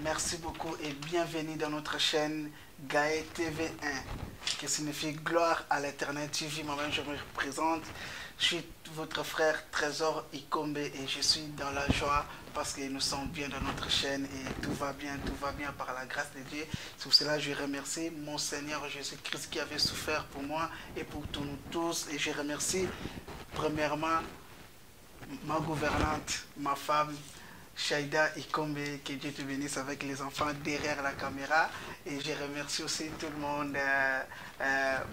Merci beaucoup et bienvenue dans notre chaîne Gaé TV1 qui signifie gloire à l'éternel TV. Moi-même je me présente, je suis votre frère Trésor Ikombe et je suis dans la joie parce que nous sommes bien dans notre chaîne et tout va bien par la grâce de Dieu. C'est pour cela que je remercie mon Seigneur Jésus-Christ qui avait souffert pour moi et pour nous tous. Et je remercie premièrement ma gouvernante, ma femme, Shaida Ikombe, que Dieu te bénisse avec les enfants derrière la caméra. Et je remercie aussi tout le monde,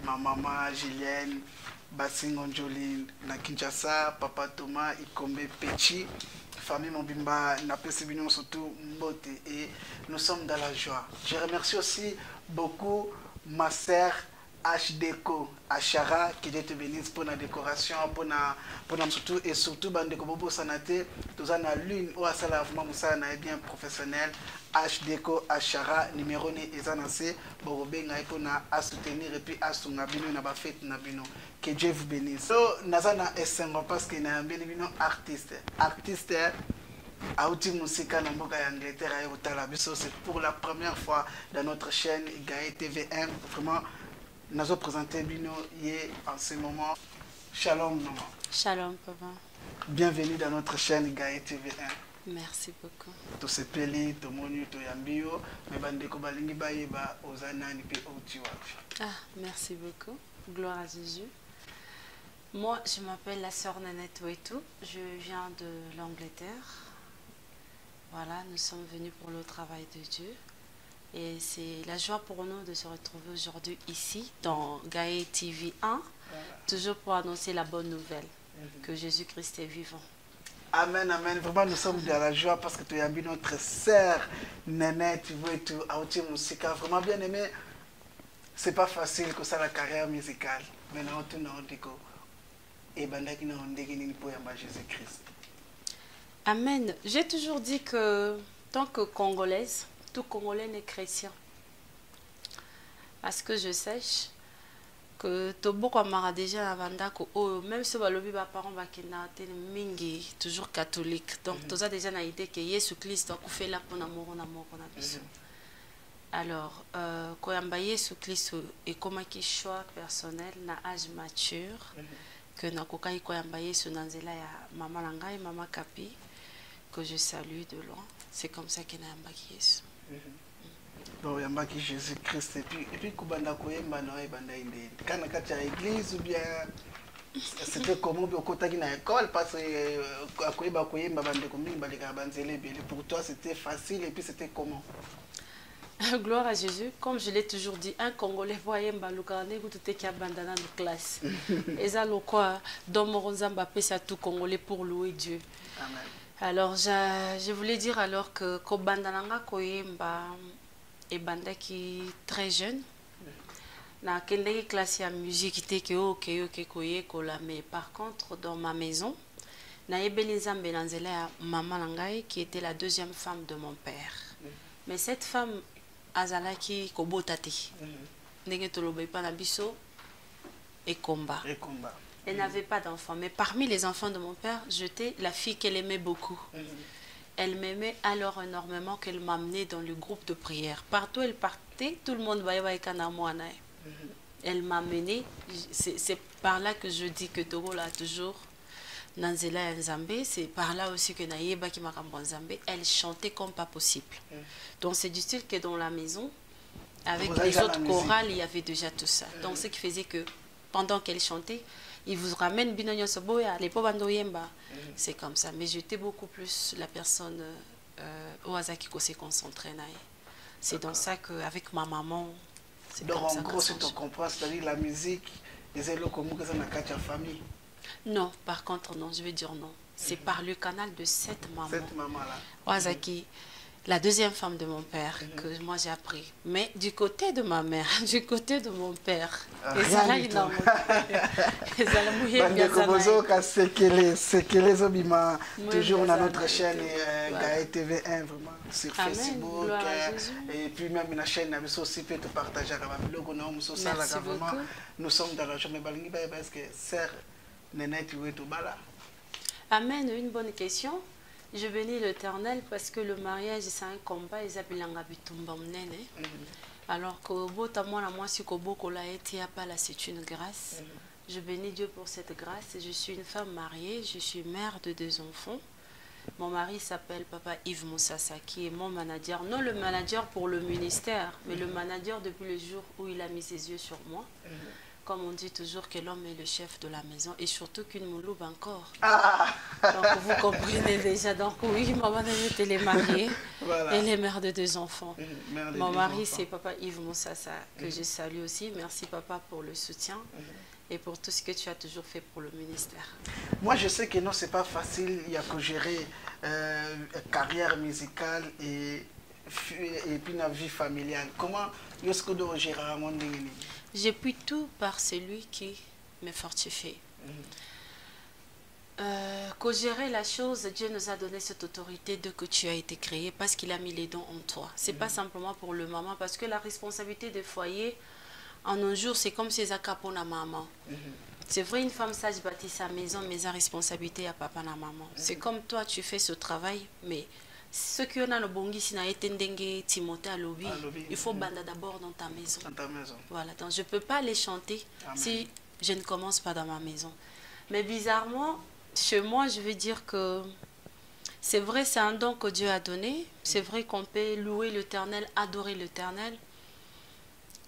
ma maman Julienne, Bassingon Joline, na Kinshasa, Papa Thomas Ikombe Pechi, famille Mobimba, Napesibino surtout Mbote. Et nous sommes dans la joie. Je remercie aussi beaucoup ma sœur HDECO, Achara, que Dieu te bénisse pour la décoration, pour surtout et surtout bande Bobo Sanate, tous en a l'une ou à Salavement Moussa n'a bien professionnel, HDECO, Achara, numéro né et zanacé, Borobé n'a pour à soutenir et puis à son abino n'a pas fait n'abino. Que Dieu vous bénisse. So, Nazana est parce qu'il n'a bien évidemment artiste. Artiste, Aouti Moussika Namboka Angleterre et Otalabiso, c'est pour la première fois dans notre chaîne Gaé TV1. Vraiment, nous avons présenté Bino en ce moment. Shalom, maman. Shalom, papa. Bienvenue dans notre chaîne Gaé TV1. Merci beaucoup. Tout se peli, tout monu, tout yambio, mais bandeko balingi baïba ozanani pe otiwapi. Ah, merci beaucoup. Gloire à Jésus. Moi, je m'appelle la sœur Nanette Ouetou. Je viens de l'Angleterre. Voilà, nous sommes venus pour le travail de Dieu. Et c'est la joie pour nous de se retrouver aujourd'hui ici, dans Gaé TV 1, voilà. Toujours pour annoncer la bonne nouvelle, que Jésus-Christ est vivant. Amen, amen. Vraiment, nous sommes dans la joie parce que tu as mis notre sœur Nanette Ouetou, Aouti Moussika. Vraiment bien aimé. C'est pas facile que ça, la carrière musicale. Mais nous, tout le monde dit que Jésus-Christ. Amen. J'ai toujours dit que, tant que Congolaise, tout Congolais n'est chrétien. Parce que je sache que Tobo Kamara déjà même si les parents mingi toujours catholique. Donc tout ça déjà n'a idée que Jésus Christ a fait là pour l'amour. Alors, quand Jésus Christ est comme un choix personnel, na âge mature, que na kokai ko yambaye sur nanzela ya maman Langai, maman Kapi, que je salue de loin. C'est comme ça qu'il a yambaki Jésus. Bon, yambaki Jésus-Christ et puis kubanda koyemba na banda inde. Kana kati ya église ou bien c'était comment au côté de l'école parce que akoyeba koyemba bande komingi baleka banzele bele. Pour toi c'était facile et puis c'était comment? Gloire à Jésus, comme je l'ai toujours dit, un Congolais voyait Mbalukane ou tout est abandonné de classe. Et ça le quoi, dans mon Zambapé, c'est tout Congolais pour louer Dieu. Amen. Alors je voulais dire alors que Kobandananga Koyemba est banda qui très jeune. Na kendeki classe ya musique était que ok koye kola, mais par contre dans ma maison, na Ebelizambe Nanzela maman Langai qui était la deuxième femme de mon père. Mais cette femme azalaki kobotati. Ndenge toloba pa na biso et combat. Elle n'avait pas d'enfant, mais parmi les enfants de mon père, j'étais la fille qu'elle aimait beaucoup. Elle m'aimait alors énormément qu'elle m'amenait dans le groupe de prière. Partout elle partait, tout le monde voyait kanamouana. Elle m'a menée, c'est par là que je dis que Togo a toujours Nanzela Nzambe, c'est par là aussi que Naïeba qui m'a Nzambe, elle chantait comme pas possible. Donc c'est du style que dans la maison, avec les autres chorales, il y avait déjà tout ça. Donc ce qui faisait que pendant qu'elle chantait, il vous ramène Binonyo Soboya, les Pobandoyemba. C'est comme ça. Mais j'étais beaucoup plus la personne Oazaki qui s'est concentrée. C'est dans ça qu'avec ma maman, c'est donc en gros, si tu comprends, c'est-à-dire la musique, les élèves comme ça dans la famille. Non, par contre, non, je vais dire non. C'est par le canal de cette maman. Cette maman-là. Oazaki, la deuxième femme de mon père que moi j'ai appris. Mais du côté de ma mère, du côté de mon père, rien du tout. Toujours dans notre chaîne Gaël TV1 vraiment sur Facebook et puis même la chaîne aussi peut te partager avec vraiment nous sommes dans la journée parce que sœur Nénette tout bala. Amen, une bonne question. Je bénis l'Éternel parce que le mariage, c'est un combat. Alors que c'est une grâce. Je bénis Dieu pour cette grâce. Je suis une femme mariée, je suis mère de 2 enfants. Mon mari s'appelle Papa Yves Moussassa, qui est mon manager. Non le manager pour le ministère, mais le manager depuis le jour où il a mis ses yeux sur moi. Comme on dit toujours que l'homme est le chef de la maison et surtout qu'une mouloube encore. Donc vous comprenez déjà. Donc oui, maman elle est mariée. Voilà. Elle est mère de 2 enfants. Mon mari c'est Papa Yves Moussassa que je salue aussi. Merci papa pour le soutien et pour tout ce que tu as toujours fait pour le ministère. Moi je sais que non c'est pas facile, il y a que gérer carrière musicale et puis la vie familiale. Comment est-ce que tu dois gérer un monde? J'appuie tout par celui qui me fortifie. Qu'au gérer la chose, Dieu nous a donné cette autorité de que tu as été créé parce qu'il a mis les dons en toi. Ce n'est pas simplement pour le maman, parce que la responsabilité des foyers, en un jour, c'est comme si c'est pour la maman. C'est vrai, une femme sage bâtit sa maison, mais sa responsabilité à papa et la maman. C'est comme toi, tu fais ce travail, mais ce qui on a le bongi si na etendenge Timothée à lobby, il faut banda d'abord dans ta maison. Dans ta maison. Voilà, donc je peux pas les chanter si je ne commence pas dans ma maison. Mais bizarrement, chez moi, je veux dire que c'est vrai, c'est un don que Dieu a donné. C'est vrai qu'on peut louer l'Éternel, adorer l'Éternel.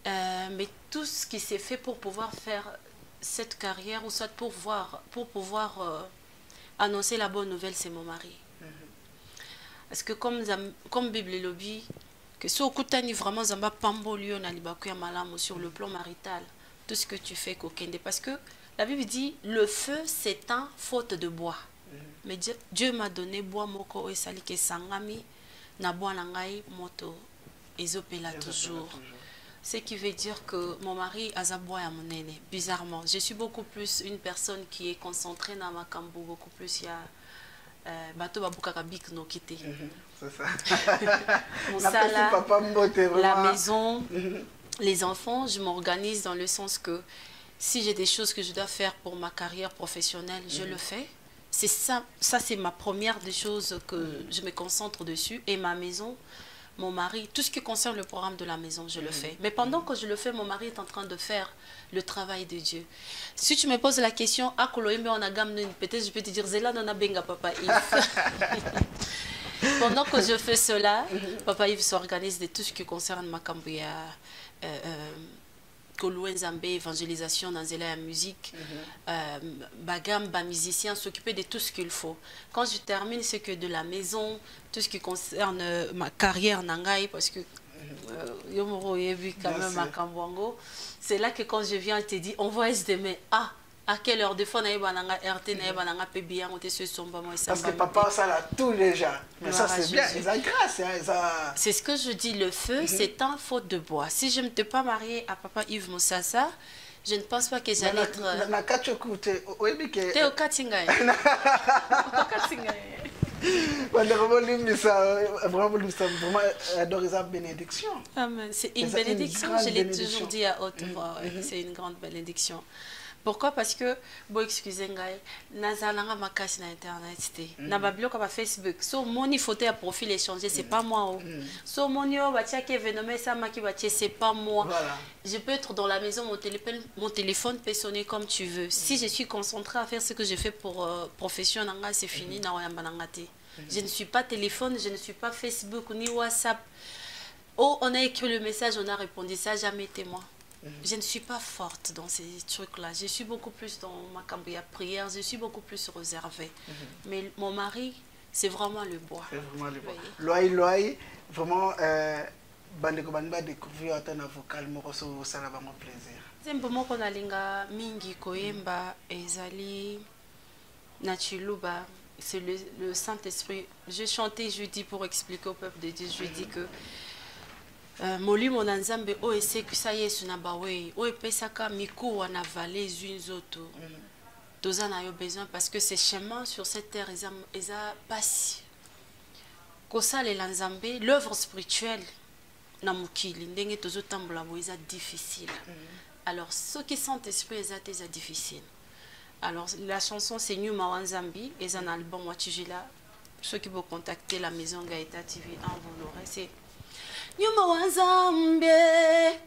Mais tout ce qui s'est fait pour pouvoir faire cette carrière, ou soit pour pouvoir annoncer la bonne nouvelle, c'est mon mari. Parce que comme Bible lobby, que si on vraiment zamba pambolio na libakuya malamu sur le plan marital, tout ce que tu fais kokende, parce que la Bible dit le feu s'éteint faute de bois. Mais Dieu m'a donné bois moko et sali ke sangami na bois nangai moto ezopela toujours. Ce qui veut dire que mon mari a bois à mon aîné. Bizarrement, je suis beaucoup plus une personne qui est concentrée dans ma cambo, beaucoup plus il y a bateau babukaka bik no kité. C'est ça. La maison, les enfants, je m'organise dans le sens que si j'ai des choses que je dois faire pour ma carrière professionnelle, je le fais. C'est ça c'est ma première des choses que je me concentre dessus. Et ma maison, mon mari, tout ce qui concerne le programme de la maison, je le fais. Mais pendant que je le fais, mon mari est en train de faire le travail de Dieu. Si tu me poses la question, peut-être je peux te dire, Zéla nona benga papa Yves. Pendant que je fais cela, papa Yves s'organise de tout ce qui concerne ma cambouya, évangélisation dans la musique, bagam, musicien, s'occuper de tout ce qu'il faut. Quand je termine, c'est que de la maison, tout ce qui concerne ma carrière nangai, parce que quand même à Kambwango, c'est là que quand je viens, je te dis, on va se demain, à quelle heure de fois parce que papa ça là tous les gens mais ça c'est bien, ça grâce c'est ce que je dis, le feu c'est un faute de bois. Si je ne t'ai pas mariée à papa Yves Moussassa, je ne pense pas que j'allais être c'est une bénédiction, je l'ai toujours dit à haute voix, c'est une grande bénédiction. Pourquoi? Parce que, bon, excusez-moi, nazalanga makasi na internet, na babiloko ba Facebook, so moni photo à profil échangé, c'est pas moi. So moni o batia ke événement ça maki batia, c'est pas moi. Je peux être dans la maison, mon téléphone peut sonner comme tu veux. Si je suis concentrée à faire ce que je fais pour profession nanga, c'est fini na wayamba nanga te. Je ne suis pas téléphone, je ne suis pas Facebook ni WhatsApp. Oh, on a écrit le message, on a répondu, ça jamais été moi. Je ne suis pas forte dans ces trucs-là. Je suis beaucoup plus dans ma cambouya prière, je suis beaucoup plus réservée. Mais mon mari, c'est vraiment le bois. C'est vraiment le bois. Loaï, vraiment, bande ko découvrir un vocal, ça va vraiment plaisir. C'est un peu qu'on a linga mingi koyemba ezali na chiluba c'est le Saint-Esprit. Je chantais jeudi pour expliquer au peuple de Dieu. Je dis que molimo na nzambe o esekisa Yesu na bawe o epesaka mikuwa na vallée zunzoto. Toza na yo besoin parce que ces chemins sur cette terre eza passe. Kosalela nzambe l'œuvre spirituelle na mukili ndenge tozo tambola bo eza difficile. Alors ceux qui sont esprit eza difficile. Alors la chanson c'est Nyuma Wanzambi et un album Watijila. Ceux qui vont contacter la maison Gaeta TV vous l'aurez, c'est Nyuma Wanzambi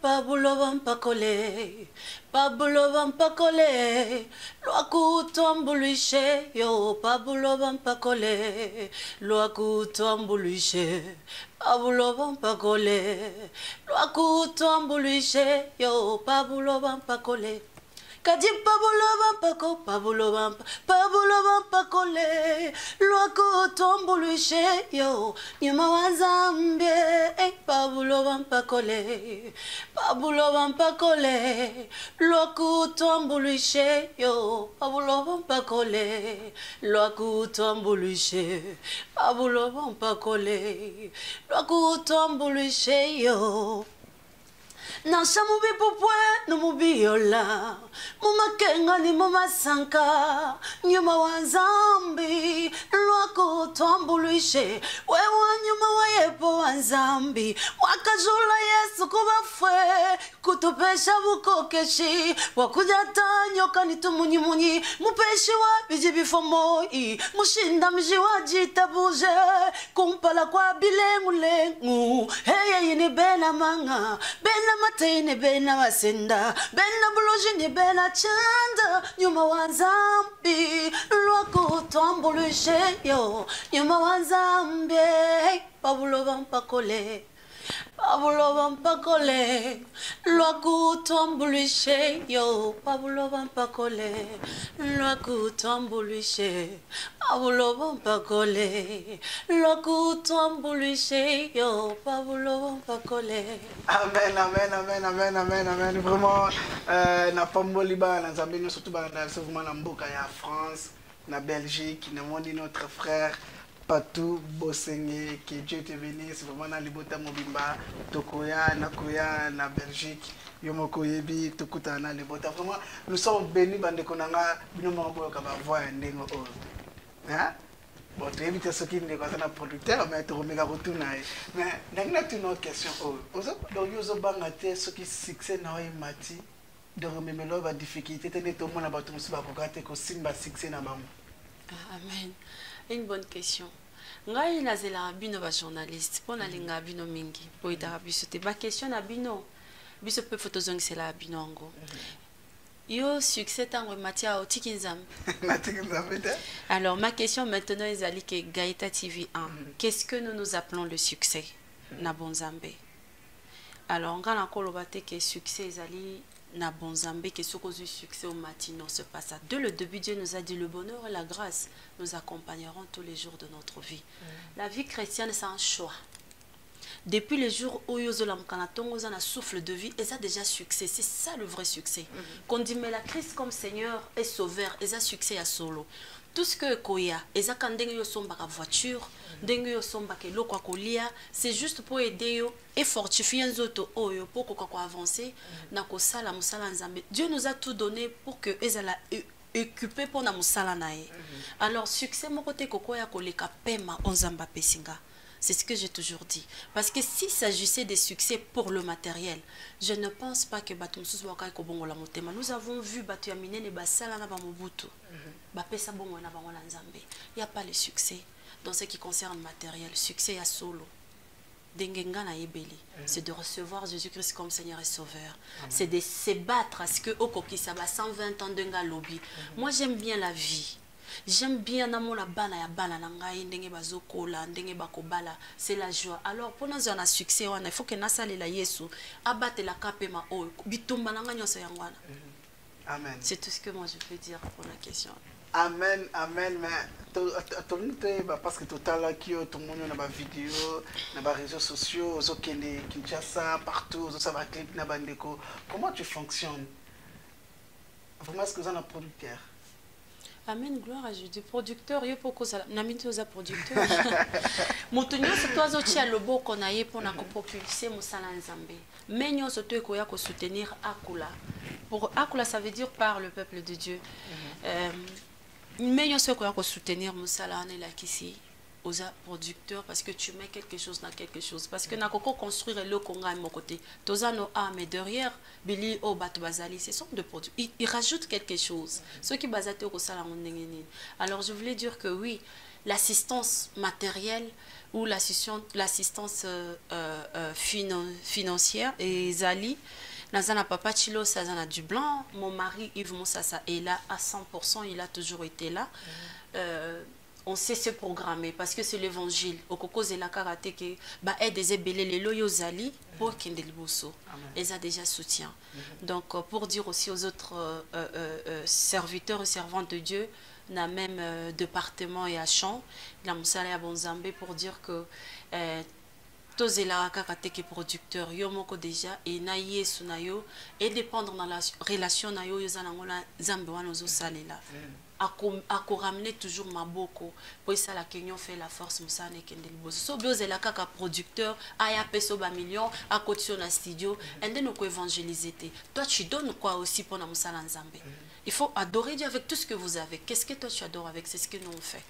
Pabulo Vampakole Pabulo Vampakole Loakuto Ambulishe Yo Pabulo Vampakole Loakuto Ambulishe Pabulo Vampakole Loakuto Ambulishe Yo Pabulo Vampakole Kadi Pabulo Vampakole Loako Tombuluishe Yo Nyuma Wanzambe Pabulo Vampakole Loako Tombuluishe Yo Pabulo Vampakole Loako Tombuluishe Pabulo Vampakole Loako Tombuluishe Yo Nasha mubi pupwe no mubi yola Muma kenga ni muma sanka Nyuma Wanzambi Lwako tombuluishe Wewa nyuma wayepo Wanzambi Wakajula Yesu kubafwe Kutupesha bukokeshi Wakujata nyoka ni tumunyi Mupeshi wa biji bifomoi Mushinda mji wajita buje Kumpala kwa bilengu Heye yini bena manga Bena matene bena wasenda Bena bulojini bena chanda Nyuma Wanzambi Lwako tombuluishe yo Nyuma Wanzambi Pabulo Vampakole Pabulo Vampakole Lwaku Tombuluishe Yo Pabulo Vampakole Lwaku Tombuluishe Pabulo Vampakole Lwaku Tombuluishe Yo Pabulo Vampakole. Amen, amen, amen, amen, amen, amen. Vraiment, na pamboli ba na Zambie, surtout ba na vraiment na mboka ya France, na Belgique, na moni notre frère Patou Bosenge, que Dieu te bénisse, vraiment na libota mobimba, tokoya na Belgique, yomoko yebi tokuta na libota. Vraiment, nous sommes bénis bande konanga bino mabo ka ba voix ndengo o. Hein? Bon, tu évites ce qui n'est pas un producteur, mais tu remets la retour. Mais, tu as une autre question. Donc, vous avez ce qui succès dans les mati, de remettre la difficulté, tu as tout le monde à tout succès dans Amen. Une bonne question. Ngai nazela bino ba journaliste pour na linga bino mingi. Po ita biso te ba question na bino. Biso pe photo zong c'est la bino ngo. Yo succès tango Matia Otikinzam. Alors ma question maintenant est ali que Gaeta TV 1. Qu'est-ce que nous nous appelons le succès na Bonzambe? Alors on a encore le que succès est ali na Bonzambe que ce cause du succès au matin non c'est pas ça. Dès le début Dieu nous a dit le bonheur et la grâce nous accompagneront tous les jours de notre vie. La vie chrétienne c'est un choix. Depuis les jours où Yozolam Kanatongo a un souffle de vie, et ça déjà succès. C'est ça le vrai succès. Qu'on dit, mais la Christ comme Seigneur et Sauveur, et ça succès à solo. Tout ce que Koya, et ça quand dengue yosomba la voiture, dengue yosomba ke lo kwa kolia, c'est juste pour aider yo et fortifier les autres oyo pour qu'on avance. Na ko sala musala nzambe. Dieu nous a tout donné pour que ezala occupé pour na musala nae. Alors succès mon côté kokoya koleka pema onzamba pesinga. C'est ce que j'ai toujours dit. Parce que s'il s'agissait des succès pour le matériel, je ne pense pas que nous avons vu Batu Yamine et Basala na Bamobutu. Bapesa bongo na bango na Nzambe. Il n'y a pas le succès dans ce qui concerne le matériel. Succès à solo. C'est de recevoir Jésus-Christ comme Seigneur et Sauveur. C'est de se battre à ce que Okokisaba 120 ans de lobby. Moi j'aime bien la vie. J'aime bien la bana ya bana nangai ndenge bazokola ndenge bakobala c'est la joie. Alors pour nous on a succès il faut que nasale la Yesu abate la kapema o bitumba nanga nyoso yangwana. Amen. C'est tout ce que moi je peux dire pour la question. Amen, amen. Mais parce que tout à l'heure tout le monde a des vidéos, des réseaux sociaux, Kinshasa partout, ça va clip na bandeko. Comment tu fonctionnes? Vraiment est-ce que vous êtes un producteur? Amen, gloire à Dieu. Du producteur, yo poko sala. Namito za producteur. Motunyo se toazo tia lobo konaye pour na ko propulser musala nzambe. Menyo se to ekoya ko soutenir Akula. Pour Akula, ça veut dire par le peuple de Dieu. Menyo se ekoya ko soutenir musala na la kisi. Aux producteurs parce que tu mets quelque chose dans quelque chose parce que na koko construire le Congo à mon côté toza no mais derrière Billy o bato bazali ce sont de produits ils rajoutent quelque chose ceux qui basate au sala ngengeni. Alors je voulais dire que oui, l'assistance matérielle ou l'assistance financière et Zali Nazana Papa Chilo Sazana du Blanc, mon mari Yves Moussassa est là à 100%, il a toujours été là. On sait se programmer parce que c'est l'évangile. Au Coco Zela Karaté qui aide des ébélés les loyaux Zali pour Kendel Bosso. Ils ont déjà soutien. Donc pour dire aussi aux autres serviteurs et servantes de Dieu, dans le même département et à Champ, la Moussala à Bonzambé pour dire que Tozela Karaté qui est producteur, Yomoko déjà et Naye Sunayo et dépendre dans la relation Nayo Yozanangola Zambouan Ozo Salela. À ramener toujours ma boko pour ça la Kenyon fait la force Moussa ne kendel bozo so bioze la kaka producteur aya peso ba million à côté na studio et de nous évangéliser. Toi tu donnes quoi aussi pour na Moussa Nzambe? Il faut adorer Dieu avec tout ce que vous avez. Qu'est-ce que toi tu adores avec? C'est ce que nous on fait.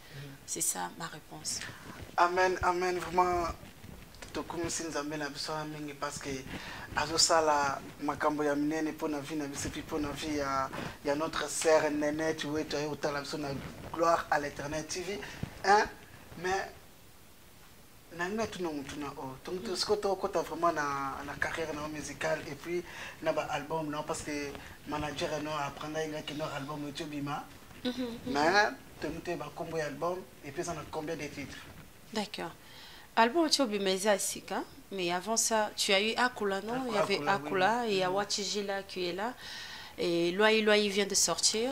C'est ça ma réponse. Amen, amen, vraiment. Comme si nous avons besoin parce que azosala makambo ya minene pour na vie na biso pour na vie ya notre sœur Néné tu vois tu as autant la gloire à l'Éternel TV hein mais nanga tuna mutuna o donc ce que tu as vraiment na carrière musicale et puis na ba album non parce que manager no apprendre inga que notre album YouTube bima mais tu ba combo album et puis ça a combien de titres? D'accord. Album Tchobi Sika, mais avant ça, tu as eu Akula, non? Il y avait Akula, oui. Et il y a Wachijila qui est là. Et Loaï vient de sortir.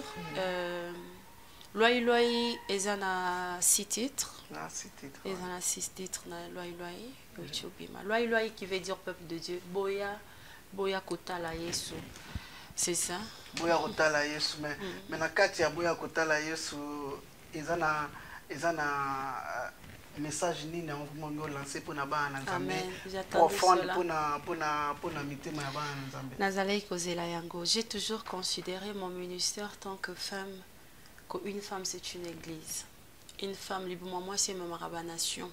Loaï, ils en a 6 titres. Ils en a 6 titres, Loaï, qui veut dire peuple de Dieu. Boya Kotala Yesu. C'est ça? Boya Kotala Yesu, mais na kati ya Boya Kotala Yesu, ils en a message ni na on lancé pour na bana nzambe profond pour na mitema ya bana nzambe nazalai kozela yango. J'ai toujours considéré mon ministère tant que femme, qu'une femme c'est une église, une femme libre moi c'est ma rabanation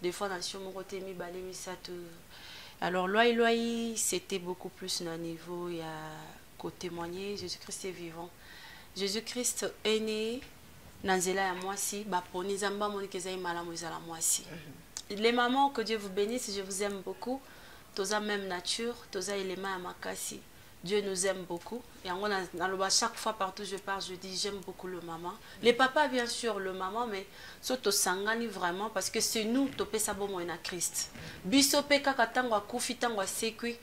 des fois nation mon côté mi balé mi ça tout. Alors Loaï c'était beaucoup plus na niveau il y a côté témoigner Jésus-Christ est vivant. Jésus-Christ est né Nanzela ya mwasi baponi zamba monikeza imalamu izala mwasi. Les mamans, que Dieu vous bénisse, je vous aime beaucoup. Toza même nature, toza élément à makasi. Dieu nous aime beaucoup. Et en chaque fois partout je pars, je dis j'aime beaucoup le maman. Les papas bien sûr le maman, mais surtout sangani vraiment parce que c'est nous topé sabomo na Christ. Bisope kaka tango akufi tango sekui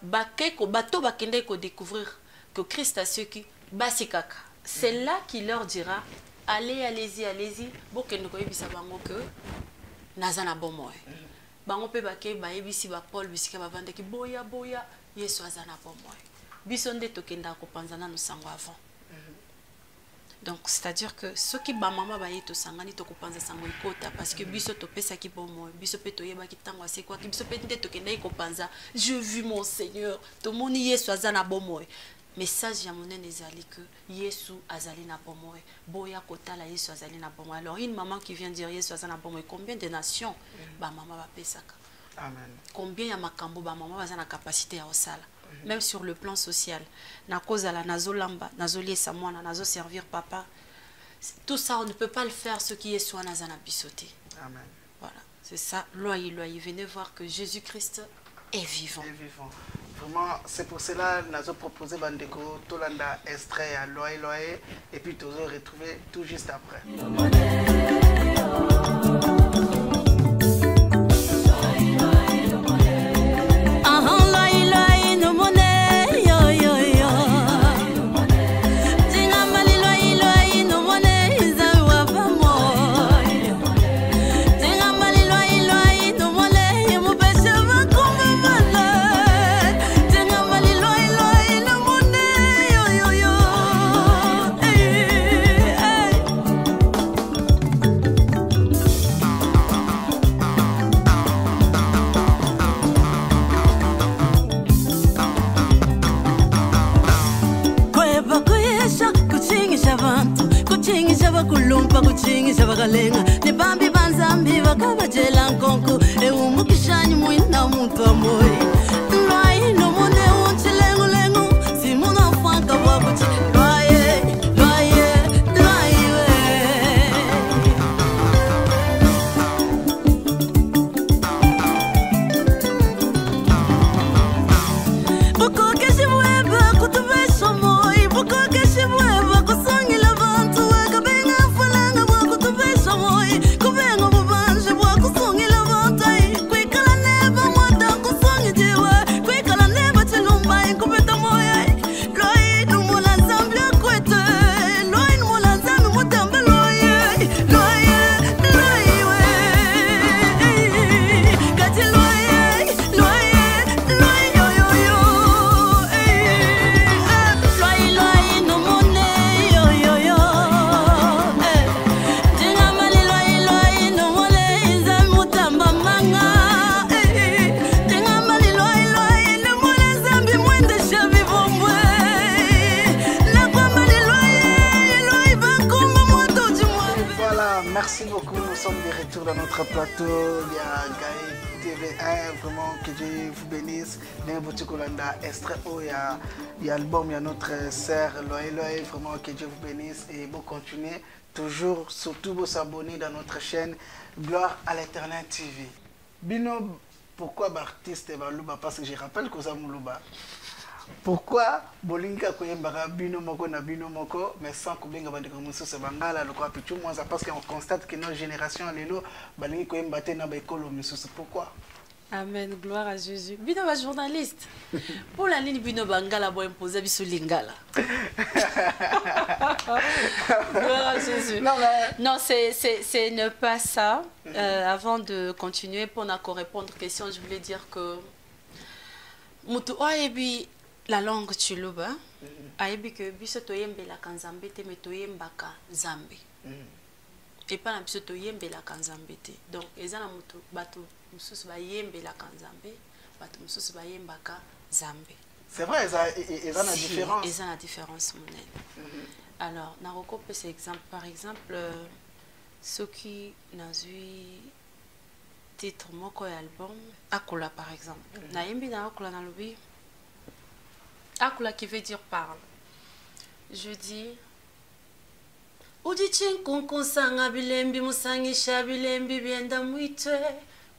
bakeko bato bakende ko découvrir que Christ a ce qui basikaka. C'est là qu'il leur dira allez-y. Bon que nous connaissons bango que nazana bomoy. Bango pe bake ba ebisi ba Paul bisika ba vande ki boya Yesu azana bomoy. Bisonde tokenda ko panzana no sango avant. Donc c'est-à-dire que ceux qui ba mama ba yeto sangani to ko panza sango ikota parce que biso to pesa ki bomoy, biso pe to yeba ki tango ase kwa ki biso pe nde tokenda ko panza. Je vis mon Seigneur, to moni Yesu azana bomoy. Message ya monene ezali que Yesu azali na bomoy. Boya kotala Yesu azali na bomoy. Alors une maman qui vient dire Yesu azali na bomoy, combien de nations ba maman ba pesaka? Amen. Combien ya makambo ba maman ba na capacité ya osala? Même sur le plan social. Na kozala nazo lamba, nazo liesa mwana, nazo servir papa. Tout ça on ne peut pas le faire ce qui est soit nazana bisoté. Amen. Voilà, c'est ça. Loaï, venez voir que Jésus-Christ est vivant. Est vivant. Vraiment, c'est pour cela que nous avons proposé Bandeko, Tolanda, extrait à Loaï, et puis nous avons retrouvé tout juste après. bagalenga ne bambi banzambi bakaba jela nkonko e umukishanyi mwina muntu amoy lwai no monde unchilengo lengo simuna fwanka wabuchi Merci beaucoup, nous sommes de retour dans notre plateau. Il y a Gaël TV1, vraiment que Dieu vous bénisse. Il y a l'album, il y a notre sœur Loé, vraiment que Dieu vous bénisse et vous continuez toujours, surtout vous s'abonner dans notre chaîne Gloire à l'Éternel TV. Bino, pourquoi l'artiste va Luba? Parce que je rappelle que vous avez Luba. Pourquoi bolinga koyembaka bino moko na bino moko mais sans kobenga bandeko mususu bangala lokwa pichu mwanza parce qu'on constate que nos générations lelo balingi koyemba te na baekolo mususu? Pourquoi? Amen, gloire à Jésus. Bino ba journaliste. Pour la ligne bino bangala bo imposer biso lingala. Gloire à Jésus. Non, c'est ne pas ça. Avant de continuer pour répondre aux questions, je voulais dire que mutu oyebi la langue chiluba ayebi que biso toyembelaka nzambe te me toyembaka nzambe et pas na biso toyembelaka nzambe te. Donc eza na mutu bato mususu bayembelaka nzambe bato mususu bayembaka nzambe. C'est vrai, eza na différence. Eza na différence monene. Alors na recope cet exemple, par exemple ceux qui nazui titre moko ya album Akula par exemple. Na yembi na Akula na lobi Akula qui veut dire parle. Je dis Uji chinkunku sanga bilembi musangisha bilembi bienda mwite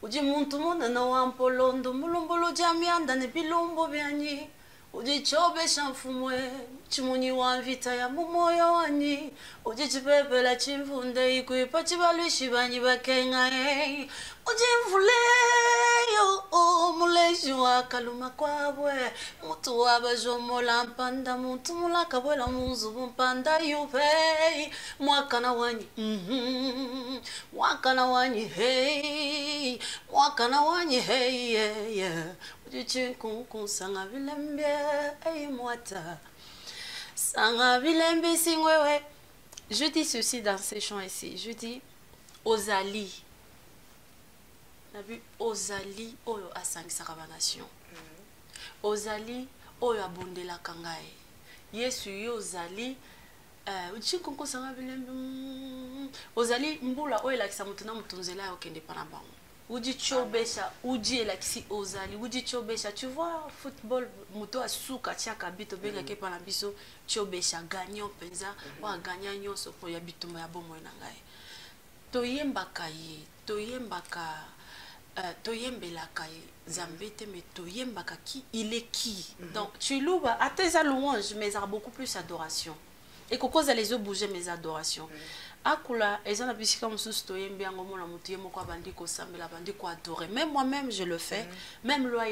Uji muntu muna na wampolondo mulumbulu jamianda ne bilumbo byanyi Uji chobe shamfumwe chimuni wa vita ya mumoyo wani Uji chibebe la chimvunde ikuipa chibaluishi banyi bakenga Uji mvule yo muleji wa kaluma kwabwe Mutu wabajomola mpanda mutu mulaka wela munzubu mpanda yupe Mwakana wanyi Mwakana wanyi hey Mwakana wanyi hey yeah Uji sanga bilembe ay mwata Sanga bilembe singwewe. Je dis ceci dans ces chants ici. Je dis Ozali. On a vu Ozali oyo asangisaka ba nation. Ozali oyo abondela kangai. Yesu yo Ozali uchi konko sanga bilembe. Ozali mbula oyo lakisa mutu na mutunzela yo kende pana bango. Uji chobesha, uji elakisi Ozali, uji chobesha. Tu vois, football, muto asuka tiaka bito benga ke pana biso chobesha gagnant penza, wa gagnant nyonso po ya bitumba ya bomo na ngai. Toyembaka ye, toyembelaka ye, zambete me toyembaka qui, il est qui. Donc tu loues à tes louanges, mais à beaucoup plus adoration. Et que les yeux bouger mes adorations. Akula, ezana bisika mususu toyembi yango mona mutu yemo kwa bandi ko sambela bandi ko adorer. Même moi-même je le fais. Même loi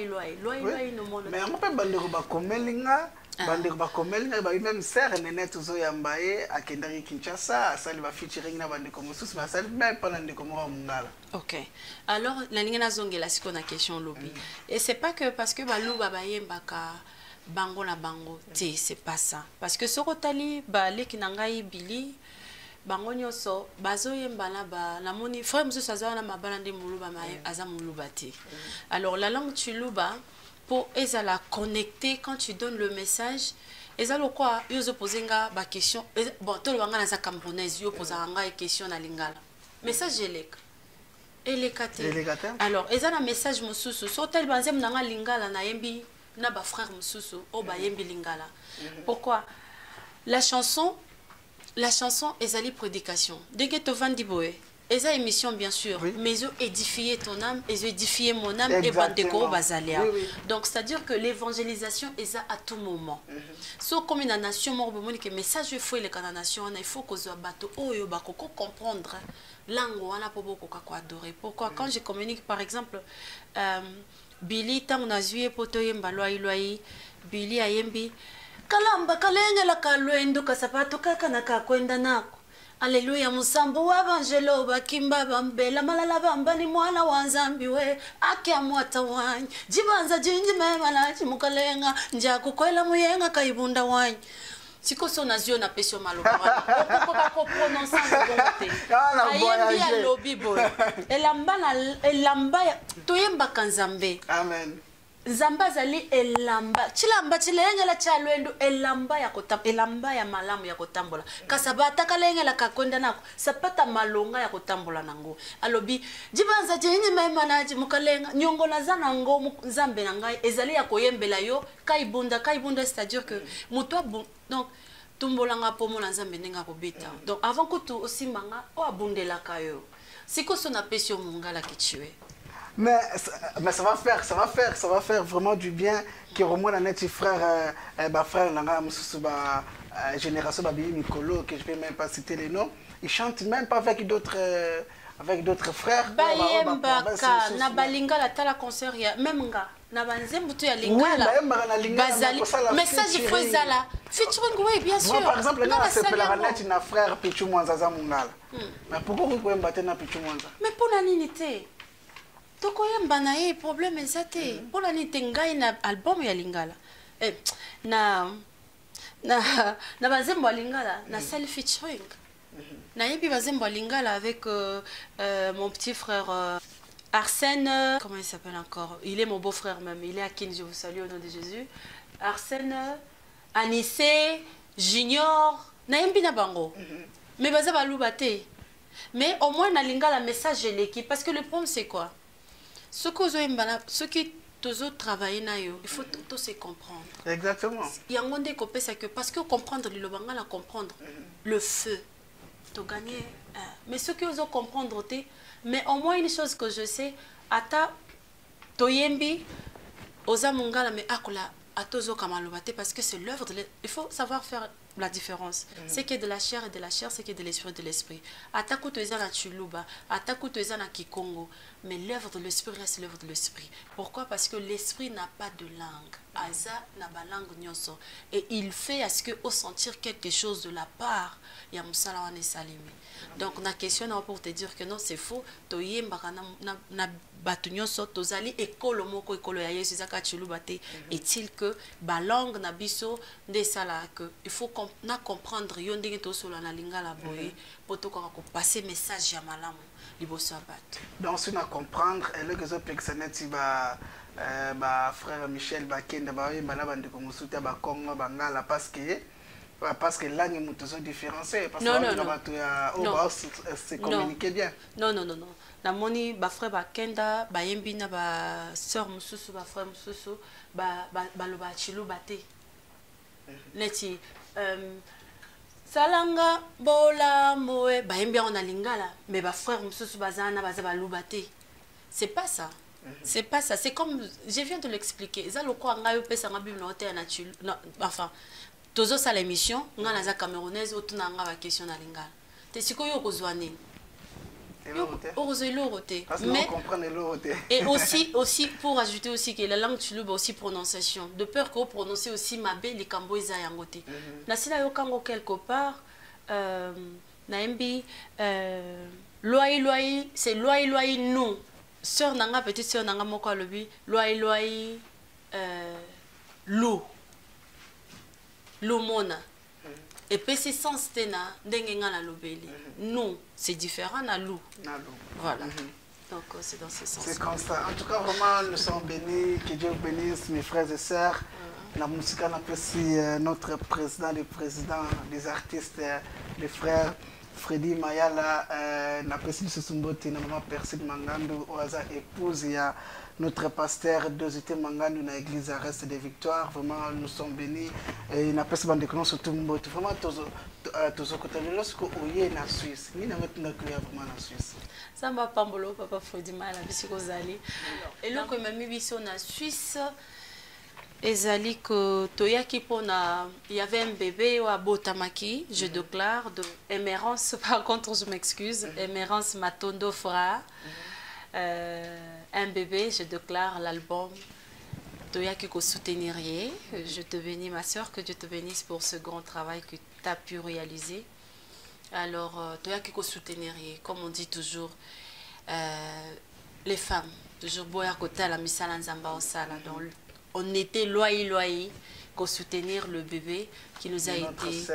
no monde. Mais on peut bandi ko ba komelinga, bandi ko ba komelinga ba même sœur nene tuzo yambaye akendaki Kinshasa, sali ba featuring na bandi ko mususu ba sali même pas ndiko mo mungala. OK. Alors la linga na zongela siko na question lobby. Et c'est pas que parce que balu baba yembaka bango na bango, c'est pas ça. Parce que sokotali ba leki nangai bili bango nyoso bazo yembala ba la moni frère monsieur saza na mabala ndi muluba ma aza muluba te. Alors la langue chuluba pour ezala connecter quand tu donnes le message ezalo quoi yo zo posenga ba question bon to le banga na za camerounaise yo posanga question na lingala message eleka eleka te Eleka te. alors eza na message mosusu so tel banzem nanga lingala na yembi na ba frère mosusu o ba yembi lingala pourquoi la chanson ezali prédication dès que tu vandi boye eza émission bien sûr oui. mais ils ont édifié ton âme ils ont édifié mon âme exactement. Et bandeko bazalia oui, oui. donc c'est à dire que l'évangélisation est à tout moment so comme une nation mort bomoni que message faut le kana nation il faut que zo bato oyo bakoko comprendre langue wana po boko ko adorer pourquoi quand je communique par exemple Billy tant on a joué poto yemba loi Billy ayembi kalamba kalengela kalwendo kasapato kakana kakwenda nako Alléluia musambo w'abangelo bakimba bambela malala bambani mwana wa Nzambi we akia mwata wanyi jibanza jinji mema na chimukalenga njakukwela muyenga kaibunda wanyi siko so nazio na pesio maloba wana ko prononcer bonté ayembi alobi boy elamba toyemba kanzambe amen Nzamba zali elamba chilamba chilengela cha lwendo elamba ya kotamba elamba ya malamu ya kotambola kasabata kalengela kakwenda nako sapata malonga ya kotambola nango alobi jibanza jenye mema naji mukalenga nyongo nazana ngo Nzambe na ngai ezali ya koyembela yo kaibunda c'est-à-dire que mutwa donc tumbolanga pomo na Nzambe ndenga kobeta donc avant que tu osimanga o abundela kayo siko so na pesio mungala kichiwe. Mais ça va faire vraiment du bien que Romo na net frère frère nanga mususu ba génération ba bibi mikolo que je vais même pas citer les noms, ils chantent même pas avec d'autres frères bayembaka na balingala tala concert ya même nga na banzembu tu ya lingala bazali message faut ezala featuring oui bien sûr. Moi par exemple là c'est la net na frère Pichu Mwanza mungala. Mais pourquoi vous pouvez battre na Pichu Mwanza? Mais pour la ninité tokoyemba na ye problème ezate mpona nini te ngai na album ya lingala na bazembo ya lingala na sel featuring nayebi bazembo ya lingala avec mon petit frère Arsène, comment il s'appelle encore, il est mon beau-frère même, il est à Kin, je vous salue au nom de Jésus. Arsène, Anissé, Junior nayebi na bango mais baza baluba te mais au moins na lingala message de l'équipe parce que le problème c'est quoi. Ceux qui travaillent, il faut tout se comprendre. Exactement. Il y a un monde que parce que comprendre le lobanga la comprendre le feu, tu gagnes. Mais ceux qui osent comprendre, mais au moins une chose que je sais, ata toyembi oza mungala mais akola atozo kamalobate parce que c'est l'œuvre de il faut savoir faire la différence. C'est qui est de la chair et de la chair, c'est qui est de l'esprit. Ataku to ezana chuluba, ataku to ezana kikongo, mais l'œuvre de l'esprit reste l'œuvre de l'esprit. Pourquoi? Parce que l'esprit n'a pas de langue. Aza n'a pas langue nyonso et il fait à ce que au sentir quelque chose de la part ya musala wane salimi. Donc na question pour te dire que non c'est faux. Toyemba na batu nyonso tozali ekolo moko ekolo ya Yesu zaka chuluba te. Est-il que ba langue na biso nde sala que il faut na comprendre yo ndenge to solo na lingala boye poto ko passer message ya malamu liboso bato. Donc si na comprendre et le que zo pexaneti ba frère Michel Bakenda ba na bande ko musuta ba Congo bangala parce que langue mutozo différencier parce que bato ya se communiquer bien. Non. Na moni ba frère Bakenda ba yembi na ba sœur mususu ba frère mususu ba loba chiluba te. Neti salanga bola moe ba yembi on a lingala mais ba frère mususu bazana baza ba luba te. C'est pas ça. C'est pas ça. C'est comme je viens de l'expliquer. Ça le quoi ngayo pesa nga bible noté na enfin tozo sa l'émission nga na za camerounaise otuna nga ba question na lingala. Te sikoyo kozwa nini? Mais et aussi pour ajouter aussi que la langue tshuluba aussi prononciation de peur qu'on prononce aussi mabe les kambo eza yangote na sila yo kango quelque part naembi loi c'est loi non sœur nanga petite sœur nanga moko alobi loi lou mona. Et puis c'est sens tena dengenga na lobeli. Non, c'est différent na lou. Voilà. Donc c'est dans ce sens. C'est comme ça. En tout cas vraiment nous sommes bénis, que Dieu bénisse mes frères et sœurs. La musique on apprécie notre président, le président des artistes, les frères Freddy Mayala, na précise Susumbote, na maman Persine Mangando, Oaza épouse, il y a notre pasteur Dosité Mangando, na l'église Arrest des Victoires. Vraiment, nous sommes bénis. Et na précise Bandekon, surtout Mbote. Vraiment, tous côté lorsque oye na Suisse, ni na maintenant que vraiment na Suisse. Ça m'a pas mbolo, papa Freddy Mayala, bisiko zali. Et là, quand même, biso na Suisse. Ezali que toyaki pona, il y avait un bébé à Botamaki, je déclare, de Émérance, par contre je m'excuse, Émérance Matondo Fra, un bébé, je déclare l'album toyaki ko soutenir. Je te bénis ma soeur, que Dieu te bénisse pour ce grand travail que tu as pu réaliser. Alors toyaki ko soutenir, comme on dit toujours, les femmes, toujours boya côté la misala nzamba osala dans on était loyer pour soutenir le bébé qui nous a été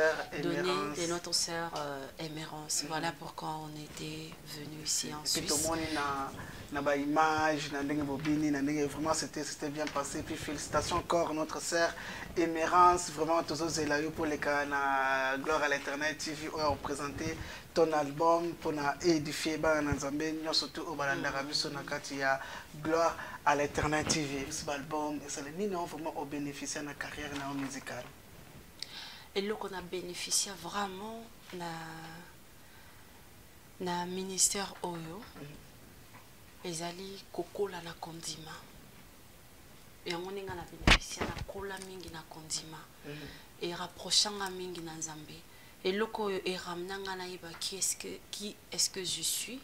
donné de notre sœur Émérance. Voilà pourquoi on était venu ici en Suisse. Tout le monde a image, vraiment c'était bien passé. Puis félicitations encore notre sœur Émérance, vraiment tous les pour les cas na Gloire à l'Éternel TV ont représenté ton album pour édifier Nzambé, surtout au Balandarabi Sonakati ya Gloire à l'Éternel TV. Ce album et ça les nous vraiment bénéficié de la carrière musicale. Et là qu'on a bénéficié vraiment na ministère Oyo. Ezali kokola na kondima. Et on a bénéficié na kola mingi na kondima. Et rapprochanga mingi na Nzambé. Et loko et ramnanga na iba qui est-ce que je suis?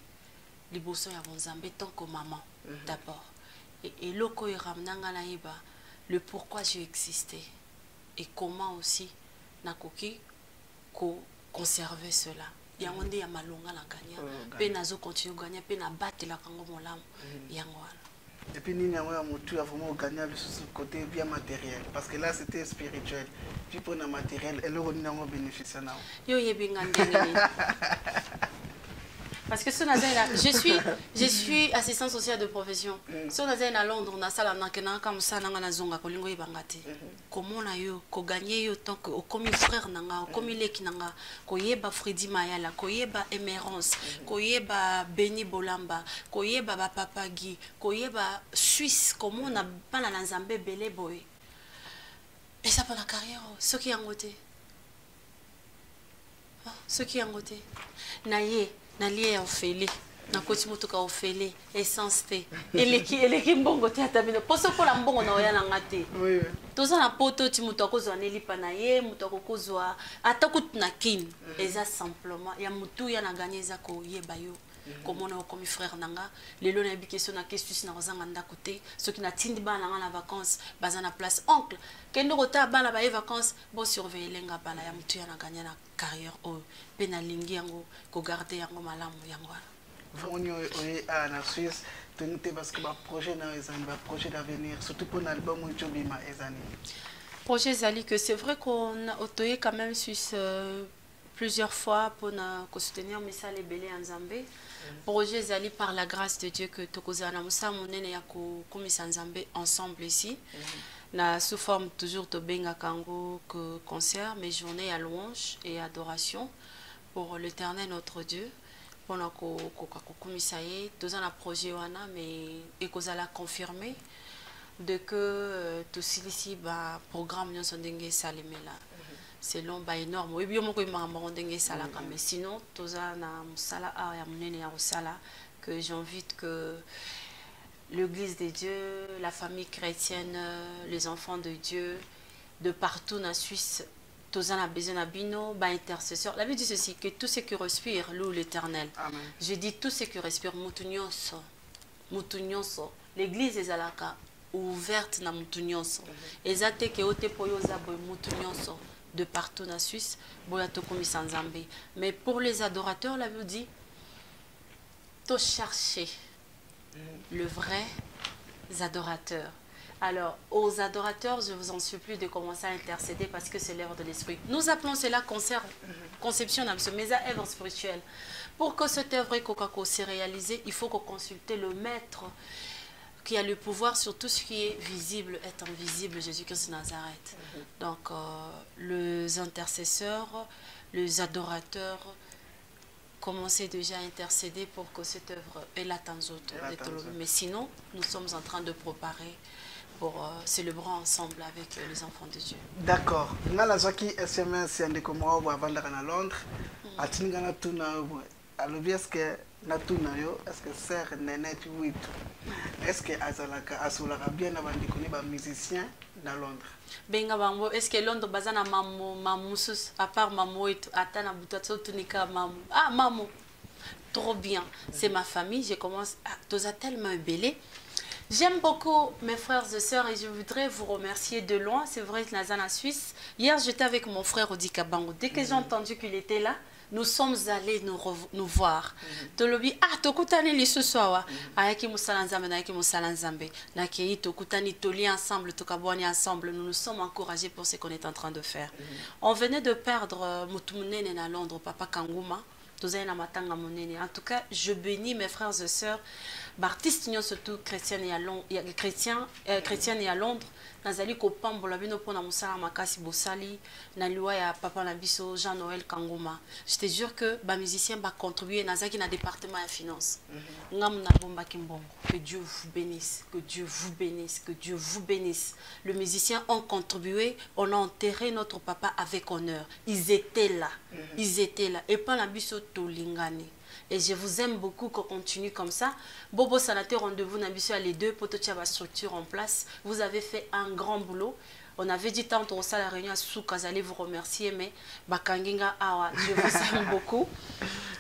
Liboso ya Nzambé tant que maman d'abord. Et loko et ramnanga na iba le pourquoi j'ai existé et comment aussi na koki ko conserver cela. Yango nde ya malonga na gagner pe nazo continuer gagner pe na battre la kango molamu yango wana. Et puis nini yango ya mutu a vraiment gagner le côté bien matériel parce que là c'était spirituel. Puis pour le matériel et le nini yango bénéficier na yo yebinga ndenge. Parce que je suis assistant social de profession. Si on est à Londres, on a ça comme ça, on a zonga kolingo ibangate. Comment on a eu ko gagner autant que comme frère nanga, comme leki nanga, ko yeba Freddy Mayala, ko yeba Émérance, ko yeba Benny Bolamba, ko yeba Papa Guy, ko yeba Suisse, comment on a pas la Nzambé belé boy. Et ça pour la carrière, ce qui est en côté. Ce qui est en côté. Naye. Nalie ofele na koti motoka ofele essence te eleki mbongo te atabino poso pola mbongo na oya na ngate toza na poto ti muto akozwa nelipa na ye muto akozwa atakutu na kin eza simplement ya mutu ya na gagner za ko yeba yo komona okomi frère nanga lelo na bikeso na question na kozanga ndako te soki na tindi bana na vacances baza na place oncle kendo kota bana ba vacances bo surveiller nga bana ya mutu ya na gagner na carrière o pe na lingi yango ko garder yango malamu yango vraiment en Suisse parce que projet d'avenir surtout pour l'album Jobima ezani projet zali que c'est vrai qu'on a autoyé quand même Suisse plusieurs fois pour soutenir Missa Lebele en Zambé. Projet zali par la grâce de Dieu que tokozana musa monene ya ko komisa Nzambé ensemble ici. Na sous forme toujours de benga kango que concert, mes journées à louange et adoration pour l'Éternel notre Dieu. Pendant ko komisa ye, tous un projet wana mais ekozala confirmé de que tout ici ba programme nyon sondenge salemela. C'est long, énorme. Oui, bien, mais sinon, tous na musala ya munene ya musala que j'invite que l'Église de Dieu, la famille chrétienne, les enfants de Dieu, de partout en Suisse, tous en besoin de bino, intercesseur. La Bible dit ceci que tout ce qui respire loue l'Éternel. Je dis tout ce qui respire mutunyonso, mutunyonso. L'Église est alaka ouverte na mutunyonso. Ezate ke ote poyoza boy mutunyonso. De partout en Suisse, mais pour les adorateurs, la Bible dit de chercher le vrai adorateur. Alors, aux adorateurs, je vous en supplie de commencer à intercéder parce que c'est l'œuvre de l'esprit. Nous appelons cela conception d'âme, mais à œuvre spirituelle. Pour que cette œuvre se réalise, il faut qu'on consulte le maître qui a le pouvoir sur tout ce qui est visible, est invisible, Jésus-Christ de Nazareth. Donc, les intercesseurs, les adorateurs, commencé déjà à intercéder pour que cette œuvre ait la tanzoto de Tolobi. Mais sinon, nous sommes en train de préparer pour célébrer ensemble avec les enfants de Dieu. D'accord. Nga la zaki SMS yande ko mo avant d'aller à Londres. Atinga na tuna alobi est-ce que na tuna yo est-ce que sœur Néné tu oui. Est-ce que azalaka asolaka bien na bandiko ni ba musicien na Londres. Benga bango est-ce que Londres bazana mamusus à part mamu et atana butato tunika mamu. Ah mamu. Trop bien. C'est ma famille, je commence à toza tellement belé. J'aime beaucoup mes frères et sœurs et je voudrais vous remercier de loin. C'est vrai que Nazana Suisse. Hier, j'étais avec mon frère Odika Bango. Dès que j'ai entendu qu'il était là, nous sommes allés nous voir. Tolobi, ah, tokutani li ce soir. Ayaki musalanzambe, ayaki musalanzambe. Nakei tokutani toli ensemble, tokabwani ensemble. Nous nous sommes encouragés pour ce qu'on est en train de faire. On venait de perdre Mutumunene à Londres, Papa Kanguma. En tout cas, je bénis mes frères et sœurs, artistes surtout chrétiens et à Londres. Nazali ko pambola bino pona musala makasi bosali na liwa ya papa na biso Jean-Noël Kangoma. Je te jure que ba musicien ba contribuer nazaki na département de finance. Ngam na bomba kimbongo. Que Dieu vous bénisse, que Dieu vous bénisse, que Dieu vous bénisse. Les musiciens ont contribué, on a enterré notre papa avec honneur. Ils étaient là. Ils étaient là et pas la biso tolingani. Et je vous aime beaucoup qu'on continue comme ça. Bobo Sanate, rendez-vous à les deux pour toute la structure en place. Vous avez fait un grand boulot. On avait dit tant au la réunion à Soukaz, allez vous remercier, mais Bakanginga Awa, je vous aime beaucoup.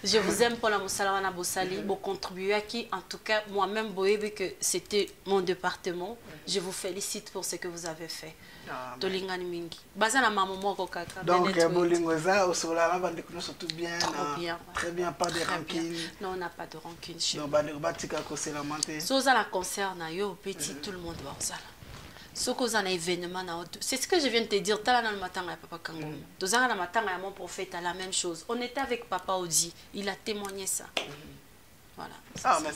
Je vous aime pour la Moussalawana Bossali, pour contribuer à qui, en tout cas, moi-même, Boébi, que c'était mon département. Je vous félicite pour ce que vous avez fait. Tolingani Mingi. Bazana maman moko kaka. Donc, Bolingoza, au Solana, nous surtout bien. Bien. Très bien, pas de rancune. Non, on n'a pas de rancune chez nous. Donc, Batika, c'est lamenté. Si vous avez un concert, petit, tout le monde va au salon. Ce que vous avez un événement, c'est ce que je viens de te dire. Tala dans le matin, Papa Kangoma. Dans le matin, mon prophète a la même chose. On était avec Papa Odi. Il a témoigné ça. Voilà. Ah, mais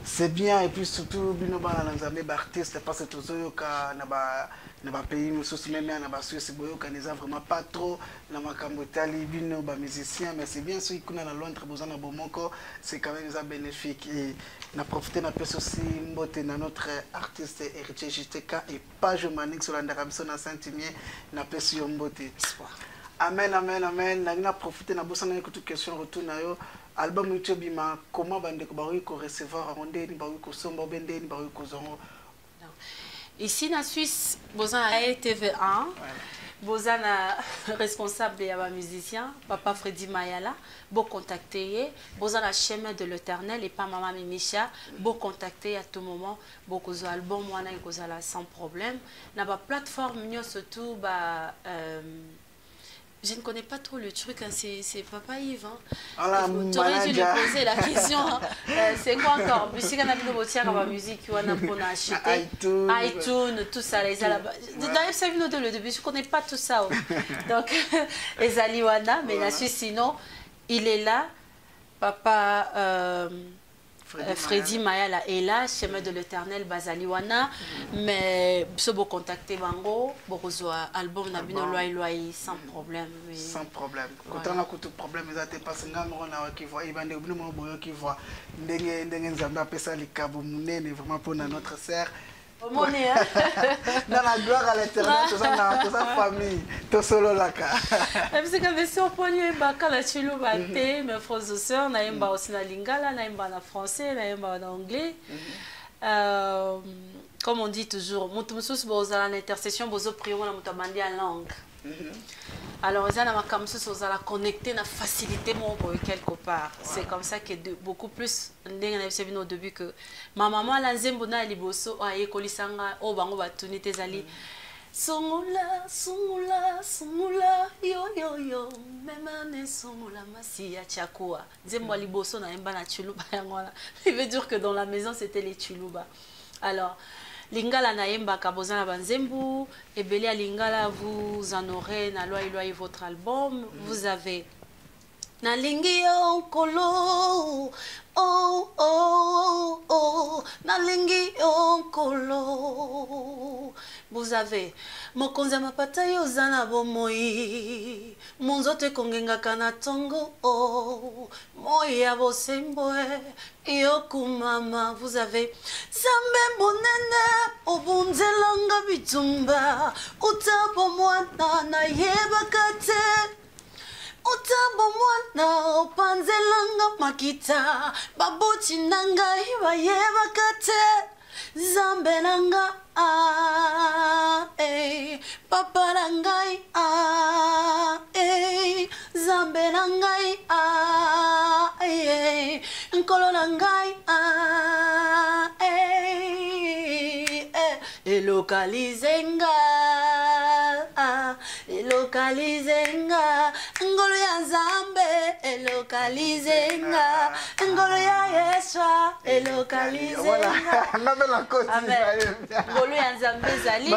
c'est bien. Et puis surtout, Bino Balanzamé, artiste, parce que tous ceux qui ont un pays, nous sommes même en Suisse, qui n'ont vraiment pas trop dans ma cambotali, Bino, musicien, mais c'est bien ceux qui sont à Londres, c'est quand même bénéfique. Et on a profité de aussi de notre artiste héritier JTK et Page Manik sur l'Andarabison à Saint-Timien, on a pu Mbote. Amen, amen, amen. On a profité de la question retour. Album YouTube bima comment bande ko bari ko recevoir onde ni bari ko sombo bende ni bari ko zongo. Ici en Suisse, bozan a TV1. Bozan a responsable de la musicien, Papa Freddy Mayala, beau contacter, bozan a chemin de l'Éternel et pas maman Mimisha, beau contacter à tout moment, beaucoup d'albums moi na kozala sans problème. Na ba plateforme nyo surtout ba je ne connais pas trop le truc, hein. C'est Papa Yves. Hein. Tu aurais dû lui poser la question. Hein. C'est quoi encore? Musique, on a vu la musique, on a acheté. iTunes, tout ça. D'ailleurs, c'est venu le début, je ne connais pas tout ça. Donc, les Aliwana, mais la Suisse, sinon, il est là. Papa Freddy Mayala est là, chemin de l'Éternel, Bazaliwana, mais ce beau contacter Bango, beaucoup album Nabino Loai sans problème. Sans problème. Quand on a tout problème, ils ont passé qui voit, ils vont qui voit, Ndengen Pesa Likabo Mounen, vraiment pour notre sœur. Dans la gloire à l'Éternel, tout ça famille, tout solo là. Parce que mes soeurs poignées, la chilo batte, mes frères et sœurs, naïmba aussi na lingala, naïmba na français, naïmba en anglais. Comme on dit toujours, mutumsus boza l'intercession bozo prions la mutabandi en langue. Alors ils ont comme ça aux la connecter na facilité mon quelque part. C'est comme ça que beaucoup plus au début que ma maman la nzembo na liboso aye kolisanga o bango batuni tezali sungula sungula sungula yo yo yo memane sungula masi ya chakua nzembo liboso na emba na chuluba yangola. Il veut dire que dans la maison c'était les chuluba. Alors Lingala naemba kabozana banzembu et Belia Lingala vous en aurez na loi votre album. Vous avez na lingi onkolo oh oh oh na lingi onkolo vous avez mokonzi mapata yo zana bomoi monzoto ekongengaka na tongo oh moi ya bosembo yokumama vous avez zambe monene obunzelanga bitumba utabo mwana na yebaka te Utambo mwana opanzelanga makita babuti nanga ibayeba kate zambe nanga papa nangai zambe nangai nkolo nangai elokalizenga elokalizenga ngolo ya nzambe elokalizenga ngolo ya yeswa elokalizenga ngolo ya nzambe ezali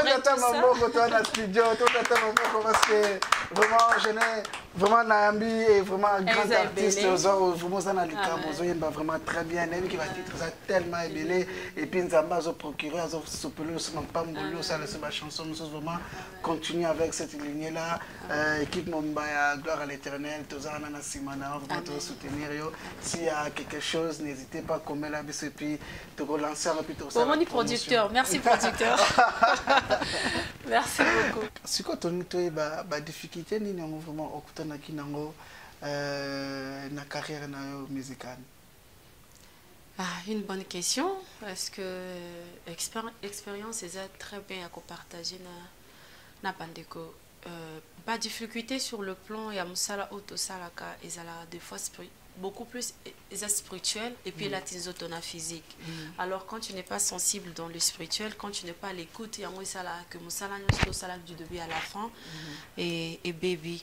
tata maboko toi na studio tata maboko parce que vraiment je n'ai vraiment Nayambi est vraiment grand artiste vraiment ça na likambo zoyemba vraiment très bien et qui va titre ça tellement ébélé et puis nzamba zo procurer zo sopelo so mpambolo ça la chanson nous vraiment continuer avec cette lignée là équipe Mombaya gloire à l'Éternel tozana na simana vraiment te soutenir yo s'il y a quelque chose n'hésitez pas comme la et puis te relancer un peu tout ça bon producteur merci producteur merci beaucoup si quoi ton ba difficulté ni vraiment okutana kinango na carrière na musicale. Une bonne question parce que expérience est très bien à partager na bandeko pas difficulté sur le plan ya musala auto salaka ezala des fois beaucoup plus spirituel et puis la tizotona physique. Alors quand tu n'es pas sensible dans le spirituel, quand tu n'es pas à l'écoute, il y a que musala du début à la fin et baby.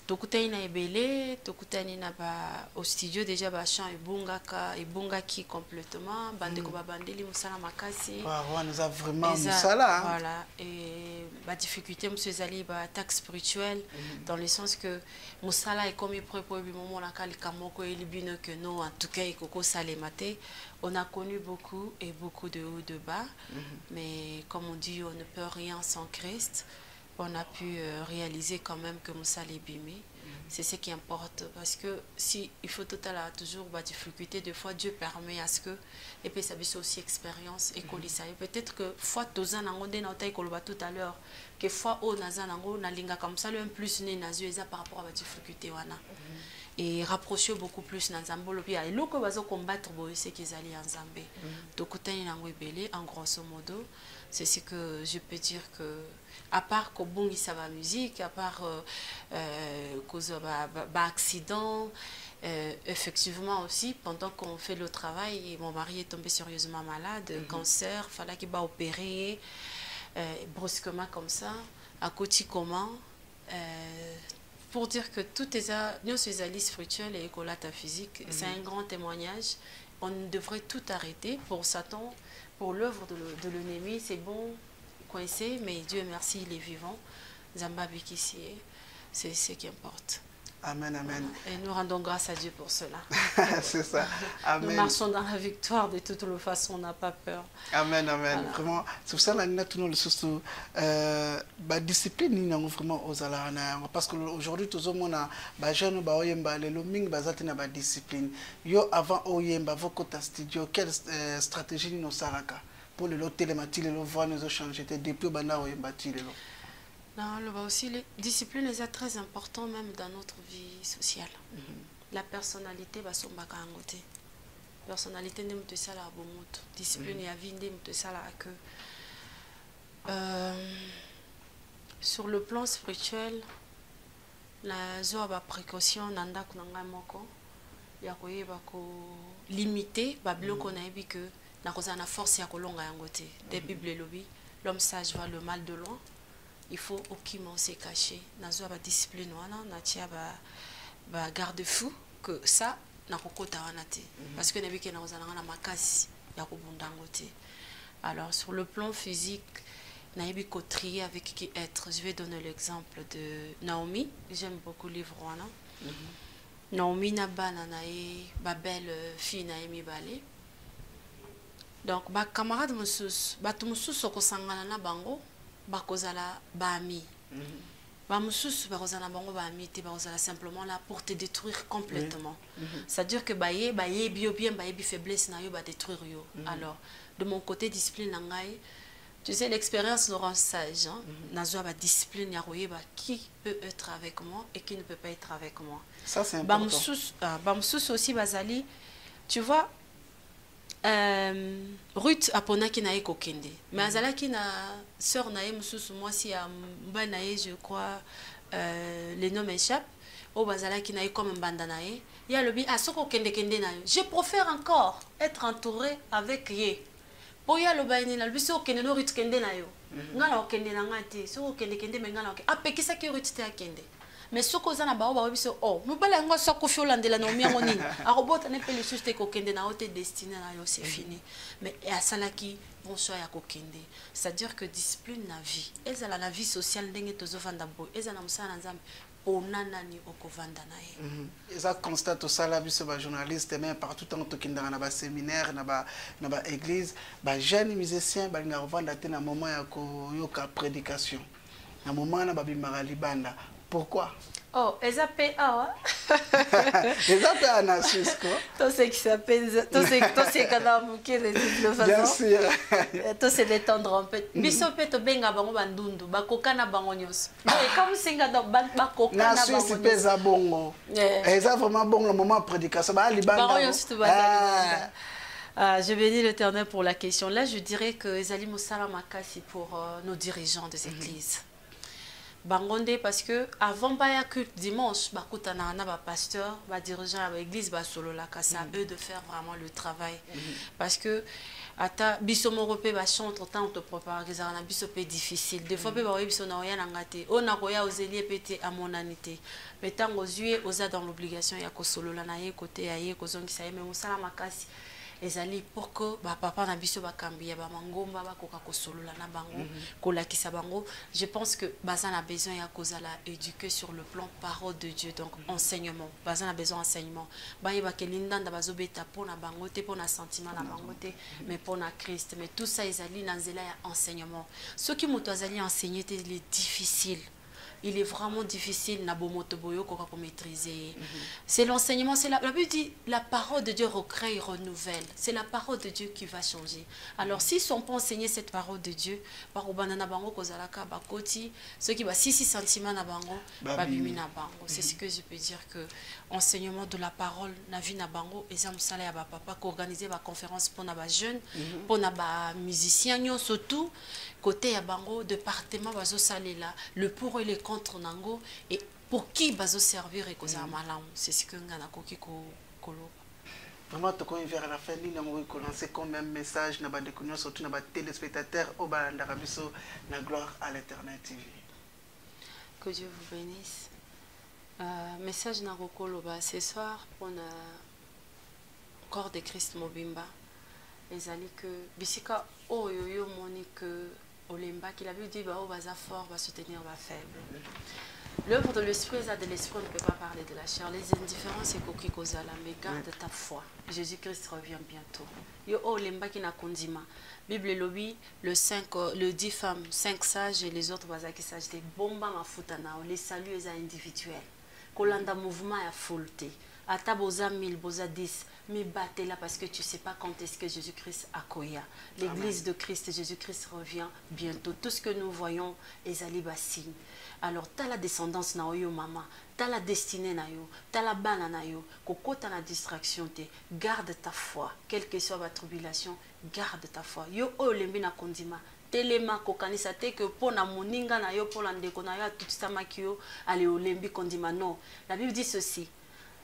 Tokutani na ebele, tokutani na ba au studio déjà ba chant ebongaki complètement, bandeko ba bandeli musala makasi. On nous a vraiment musala. Voilà et ba difficulté monsieur Zali ba attaque spirituelle dans le sens que musala est comme pour le moment na kalika moko elibino que non en tout cas ikoko salemate. On a connu beaucoup et beaucoup de hauts de bas, mais comme on dit on ne peut rien sans Christ. On a pu réaliser quand même que Moussa est bimé. C'est ce qui importe. Parce que si il faut toujours la difficulté, des fois Dieu permet à ce que, et puis ça c'est aussi expérience et colissa. Peut-être que fois tous an on tout à l'heure, que fois au nazanango na linga comme ça le plus né nazu par rapport à la difficulté wana. Et rapprocher beaucoup plus dans Zambolo et loko bazo combattre c'est qu'ils allaient en Zambie. Donc en grosso modo, c'est ce que je peux dire que à part que bon ça va musique, à part cause accident, effectivement aussi pendant qu'on fait le travail, mon mari est tombé sérieusement malade, cancer, fallait qu'il va opérer brusquement comme ça, à côté comment. Pour dire que tout est nous sommes alliés spirituels et écolata physique, c'est un grand témoignage. On devrait tout arrêter pour Satan, pour l'œuvre de l'ennemi. C'est bon, coincé, mais Dieu merci, il est vivant. Zamba Bikissi, c'est ce qui importe. Amen, amen. Et nous rendons grâce à Dieu pour cela. C'est ça. Amen. Nous marchons dans la victoire de toutes les façons, on n'a pas peur. Amen, amen. Voilà. Vraiment, c'est pour ça que nous avons surtout la discipline vraiment aux alana. Parce qu'aujourd'hui, tout le monde a jeune, le discipline. Yo avant oyemba voko ta studio, quelle stratégie nous saraka pour le lot télématique, le voir nous changer depuis bana oyemba tile. Non, aussi, les disciplines sont très importantes même dans notre vie sociale. La personnalité va se battre en côté. Personnalité n'est pas ça la bonne. Discipline et la vie n'est pas ça la que. Sur le plan spirituel, la zoa précaution nanda kunanga moko ya koyeba ko limiter ba bloco na ebi que na koza na force ya kolonga yangote. Des Bible lobby, l'homme sage voit le mal de loin. Il faut aucunement se cacher. Dans la discipline, on a garde-fou que ça n'a pas parce que nous avons makasi ya kobundangote. Alors sur le plan physique, nous avons trier avec qui être. Je vais donner l'exemple de Naomi. J'aime beaucoup le livre. Naomi na bana na ba belle fille Naomi balé. Donc ba camarade mosusu bato mosusu okosangana na bango bakozala baami. Ba mosusu bakozala bango baami te bakozala simplement là pour te détruire complètement. C'est-à-dire que baye bio bien baye bi faiblesse na yo ba détruire yo. Alors de mon côté discipline nangai, tu sais l'expérience nous rend sage hein. Nazwa ba discipline ya koyeba qui peut être avec moi et qui ne peut pas être avec moi. Ça c'est important. Ba mosusu aussi bazali tu vois Ruth aponaki na ye kokende mais azalaki na sœur na ye mosusu mwasi ya mba na ye je crois les noms m'échappent o bazalaki na ye comme mbanda na ye ya lobi asoko kende kende na yo je préfère encore être entouré avec ye po ya loba ni na lobi so kende no Ruth kende na yo ngala okende na ngati so kende kende me ngala okende apekisa ki Ruth te akende mais ce que na bao ba biso oh mobala ngo so ko fiolandela na omiango nini arobota ne pe le juste ko kende na ote destiné na yo c'est fini mais à salaki bon choix ya ko kende c'est-à-dire que discipline na vie ezala la vie sociale ndenge tozovanda boy ezala musana nzambe pona nani okovanda na ye ça constate ça la biso ba journaliste mais partout tant to kindanga na ba séminaire na ba église ba jeune musicien ba nga revanda te na moment ya ko yoka prédication na moment na ba bimara libanda. Pourquoi? Oh, elles appellent ah. Elles appellent Anna Susko. Tout ce qui s'appelle, tout ce qu'on a manqué de toute façon. Bien sûr. Tout c'est détendre un peu. Biso peto benga bango bandundu, bakoka na bango nyos. Et comme singa do bakoka na bango. Na Suisse pesa bongo. Elles ont vraiment bon le moment prédication. Ba libanda. Bango nyos tout bazali. Je bénis l'Éternel pour la question. Là, je dirais que Ezali Moussala Makasi pour nos dirigeants des églises. Bangonde parce que avant baya culte dimanche bakutana na ba pasteur ba dirigeant ba église ba solo la c'est à eux de faire vraiment le travail parce que ata biso morope ba chantre tant te préparer que ça na biso peu difficile des fois pe ba biso na oya ngate ona koya ozelie pété à mon anité mais tant aux yeux oza dans l'obligation ya ko solo la na ye côté ya ye ko zongisa ye mais musala makasi ezali pour que ba papa na biso ba kambia ba mangomba ba koka ko solola na bango kolakisa bango. Je pense que bazan a besoin ya kozala éduquer sur le plan parole de Dieu, donc enseignement bazan a besoin enseignement ba yeba ke lindanda bazobeta pona bango te pona sentiment na bango te mais pona Christ mais tout ça ezali na nzela ya enseignement. Ce qui moto azali enseigner te il est difficile. Il est vraiment difficile na bomoto boyo ko maîtriser. C'est l'enseignement, c'est la Bible dit la parole de Dieu recrée et renouvelle. C'est la parole de Dieu qui va changer. Alors si on peut enseigner cette parole de Dieu, par banana bango kozalaka bakoti, ceux qui ba 6 sentiments na bango, ba bimi na bango. C'est ce que je peux dire que enseignement de la parole na vie na bango et ça musala ya ba papa ko organiser ba conférence pour na ba jeunes, pour na ba musiciens surtout côté ya bango département bazo salela le pour et le contre nango et pour qui bazo servir et cause malamu c'est ce que ngana koki ko kolo vraiment to ko vers la fin ni na mo ko lancer comme même message na ba découvrir surtout na ba téléspectateurs au balanda biso na gloire à l'Éternel TV. Que Dieu vous bénisse. Message na kokolo ba ce soir pour na corps de Christ mobimba ezali que bisika oyo yo monique Olemba qui l'avait dit bah baza fort va soutenir va faible. L'œuvre de l'esprit est de l'esprit, on ne peut pas parler de la chair. Les indifférences c'est coquille kozala mais garde ta foi. Jésus-Christ revient bientôt. Yo Olemba qui n'a kondima. Bible lobby le 10 femmes, 5 sages et les autres baza qui sages des bomba ma futana les saluts les individuels. Kolanda mouvement ya fulté. Ata boza 1000 boza 10 mais battez là parce que tu sais pas quand est-ce que Jésus-Christ akoya. L'église de Christ, Jésus-Christ revient bientôt. Tout ce que nous voyons est aliba signe. Alors t'as la descendance na yo maman, t'as la destinée na yo, t'as la bana na yo, koko t'as la distraction te, garde ta foi, quelle que soit votre tribulation, garde ta foi. Yo olembi na kondima. Telema kokanisa te que pour na moninga na yo pour la ndeko na yo tout ça makio ale olembi kondima non. La Bible dit ceci.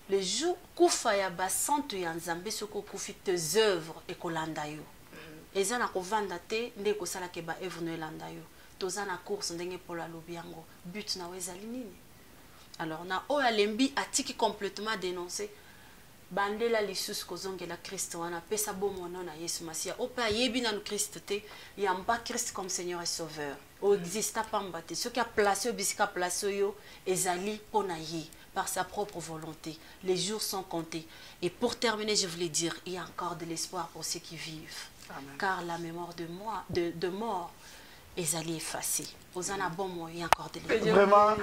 Le jour kufa ya basantu ya nzambe soko kufi tes œuvres et kolanda yo. Eza na kovanda te nde ko sala ke ba œuvre no elanda yo. Toza na course ndenge pola lobiango. But na wezali nini? Alors na o alembi atiki complètement dénoncé. Bandela lisusu kozongela Christ wana pesa bomono na Yesu Masia. Opa yebi na Christ te yamba Christ comme Seigneur et Sauveur. O exista pamba te. Ce qui a placé bisika placé yo ezali pona ye. Par sa propre volonté. Les jours sont comptés. Et pour terminer, je voulais dire, il y a encore de l'espoir pour ceux qui vivent. Amen. car la mémoire de mort ezali effacée. Ozana bon moyen encore de les Vraiment,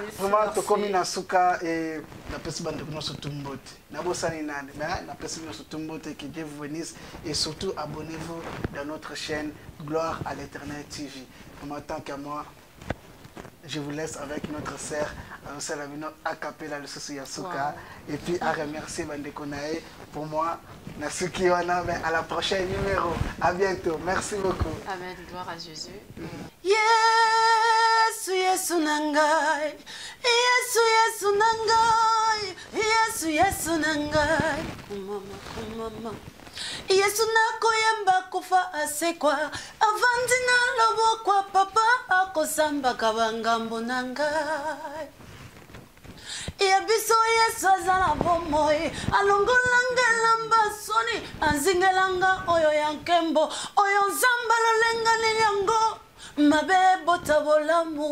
tokomi na suka et na pesi bande kuno sotumbote. Na bosani nane, mais na pesi kuno sotumbote, que Dieu vous bénisse et surtout abonnez-vous dans notre chaîne Gloire à l'Éternel TV. En tant qu'à moi, je vous laisse avec notre sœur Salamino Akapela le Sosu Yasuka et puis à remercier Bande Konae pour moi. Nasuki Wana, mais à la prochaine numéro. À bientôt. Merci beaucoup. Amen. Gloire à Jésus. Yesu Yesu nangai, Yesu Yesu nangai, Yesu Yesu nangai, kumama. Yesu nakoyemba kufa asekwa, avandi na lobo kwa papa akosamba kabangambo nangai. Yebiso Yesu azala bomoi, alongolanga mbasoni, anzingelanga oyo yankembo, oyo nzamba lolenga nilyango, mabebo tabolamu.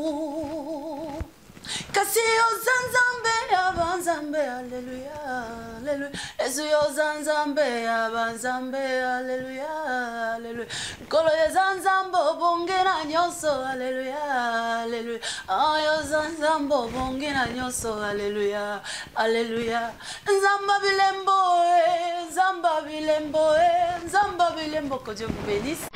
Kasi ozanzambe abanzambe, haleluya, haleluya. Yesu ozanzambe abanzambe, haleluya, haleluya. Kolo yezanzambo bongena nyoso, haleluya, haleluya. Ayo zanzambo bongena nyoso, haleluya, haleluya. Nzamba bilembo, que Dieu vous bénisse.